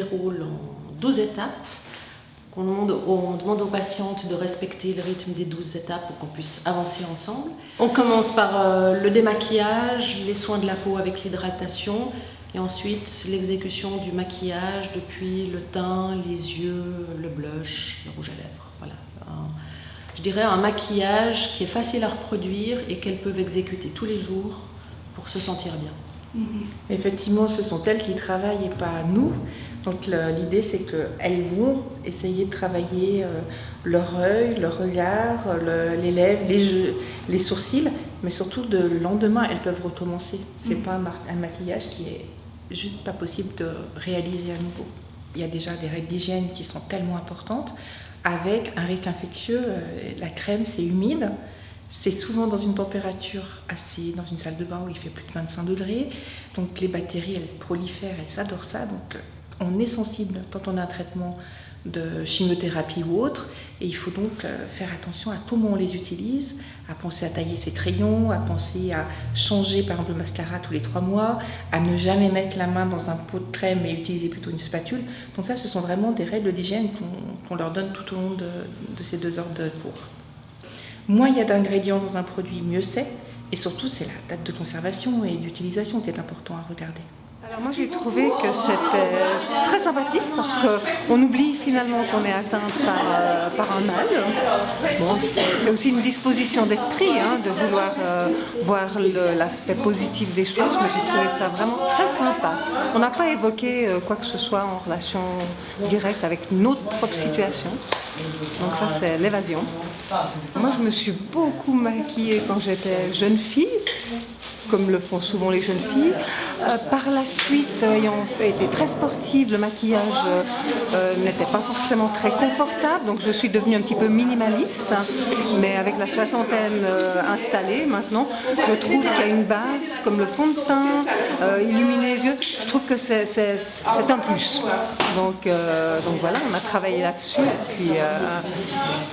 déroule en 12 étapes. On demande aux patientes de respecter le rythme des 12 étapes pour qu'on puisse avancer ensemble. On commence par le démaquillage, les soins de la peau avec l'hydratation et ensuite l'exécution du maquillage depuis le teint, les yeux, le blush, le rouge à lèvres. Voilà. Je dirais un maquillage qui est facile à reproduire et qu'elles peuvent exécuter tous les jours pour se sentir bien. Effectivement, ce sont elles qui travaillent et pas nous. Donc l'idée, c'est qu'elles vont essayer de travailler leur œil, leur regard, les lèvres, les sourcils, mais surtout le lendemain, elles peuvent recommencer. C'est pas un maquillage qui est juste pas possible de réaliser à nouveau. Il y a déjà des règles d'hygiène qui sont tellement importantes. Avec un risque infectieux, la crème, c'est humide. C'est souvent dans une température dans une salle de bain où il fait plus de 25 degrés. Donc les bactéries, elles prolifèrent, elles adorent ça. Donc on est sensible quand on a un traitement de chimiothérapie ou autre. Et il faut donc faire attention à comment on les utilise, à penser à tailler ses crayons, à penser à changer par exemple le mascara tous les 3 mois, à ne jamais mettre la main dans un pot de crème et utiliser plutôt une spatule. Donc ça, ce sont vraiment des règles d'hygiène qu'on leur donne tout au long de ces 2 heures de cours. Moins il y a d'ingrédients dans un produit, mieux c'est. Et surtout, c'est la date de conservation et d'utilisation qui est important à regarder. Alors moi j'ai trouvé que c'était très sympathique parce qu'on oublie finalement qu'on est atteinte par un mal. Bon, c'est aussi une disposition d'esprit de vouloir voir l'aspect positif des choses, mais j'ai trouvé ça vraiment très sympa. On n'a pas évoqué quoi que ce soit en relation directe avec notre propre situation. Donc ça c'est l'évasion. Moi je me suis beaucoup maquillée quand j'étais jeune fille, comme le font souvent les jeunes filles. Par la suite, ayant été très sportive, le maquillage n'était pas forcément très confortable, donc je suis devenue un petit peu minimaliste, mais avec la soixantaine installée maintenant, je trouve qu'il y a une base, comme le fond de teint, illuminer les yeux, je trouve que c'est un plus. Donc voilà, on a travaillé là-dessus, et puis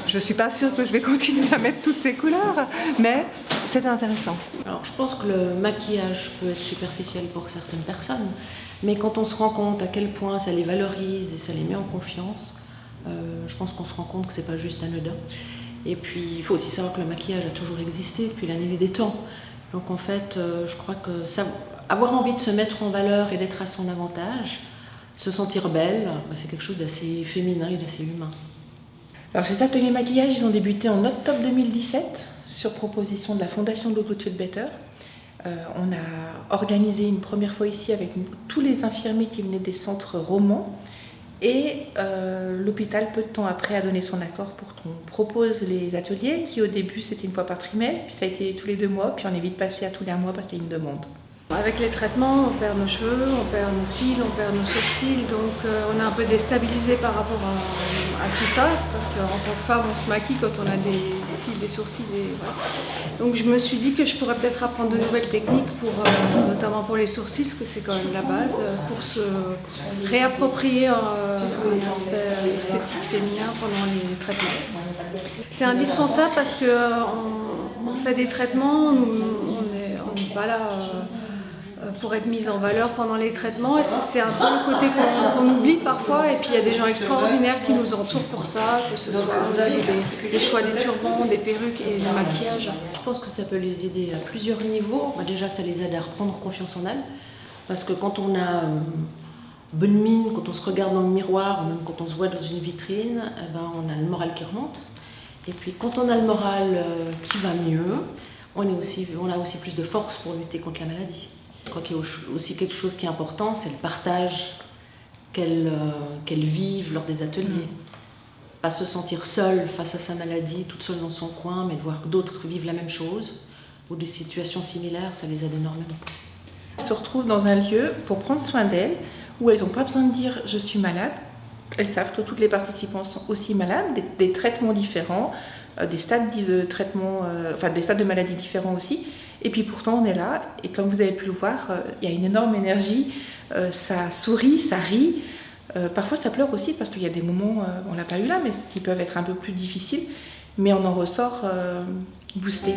je suis pas sûre que je vais continuer à mettre toutes ces couleurs, mais c'est intéressant. Alors je pense que le maquillage peut être superficiel pour certaines personnes, mais quand on se rend compte à quel point ça les valorise et ça les met en confiance, je pense qu'on se rend compte que c'est pas juste anodin. Et puis il faut aussi savoir que le maquillage a toujours existé depuis la nuit des temps. Donc en fait, je crois que avoir envie de se mettre en valeur et d'être à son avantage, se sentir belle, c'est quelque chose d'assez féminin et d'assez humain. Alors ces ateliers maquillage, ils ont débuté en octobre 2017 sur proposition de la Fondation Look Good Feel Better. On a organisé une première fois ici avec tous les infirmiers qui venaient des centres romans et l'hôpital peu de temps après a donné son accord pour qu'on propose les ateliers qui au début c'était une fois par trimestre, puis ça a été tous les 2 mois, puis on est vite passé à tous les 1 mois parce qu'il y a une demande. Avec les traitements, on perd nos cheveux, on perd nos cils, on perd nos sourcils, donc on est un peu déstabilisé par rapport à tout ça, parce qu'en tant que femme, on se maquille quand on a des cils, des sourcils, voilà. Donc je me suis dit que je pourrais peut-être apprendre de nouvelles techniques, notamment pour les sourcils, parce que c'est quand même la base, pour se réapproprier un aspect esthétique féminin pendant les traitements. C'est indispensable parce qu'on fait des traitements, on n'est pas là pour être mise en valeur pendant les traitements, et c'est un peu le côté qu'on oublie parfois, et puis il y a des gens extraordinaires qui nous entourent pour ça, que ce soit les choix des turbans, des perruques et du maquillage. Je pense que ça peut les aider à plusieurs niveaux. Déjà ça les aide à reprendre confiance en elles, parce que quand on a bonne mine, quand on se regarde dans le miroir, ou même quand on se voit dans une vitrine, on a le moral qui remonte, et puis quand on a le moral qui va mieux, on a aussi plus de force pour lutter contre la maladie. Je crois qu'il y a aussi quelque chose qui est important, c'est le partage qu'elles vivent lors des ateliers. Pas se sentir seule face à sa maladie, toute seule dans son coin, mais de voir que d'autres vivent la même chose, ou des situations similaires, ça les aide énormément. Elles se retrouvent dans un lieu pour prendre soin d'elles, où elles n'ont pas besoin de dire « je suis malade ». Elles savent que toutes les participants sont aussi malades, des traitements différents, des stades de traitement, des stades de maladie différents aussi. Et puis pourtant on est là, et comme vous avez pu le voir, il y a une énorme énergie, ça sourit, ça rit. Parfois ça pleure aussi parce qu'il y a des moments, on l'a pas eu là, mais qui peuvent être un peu plus difficiles, mais on en ressort boosté.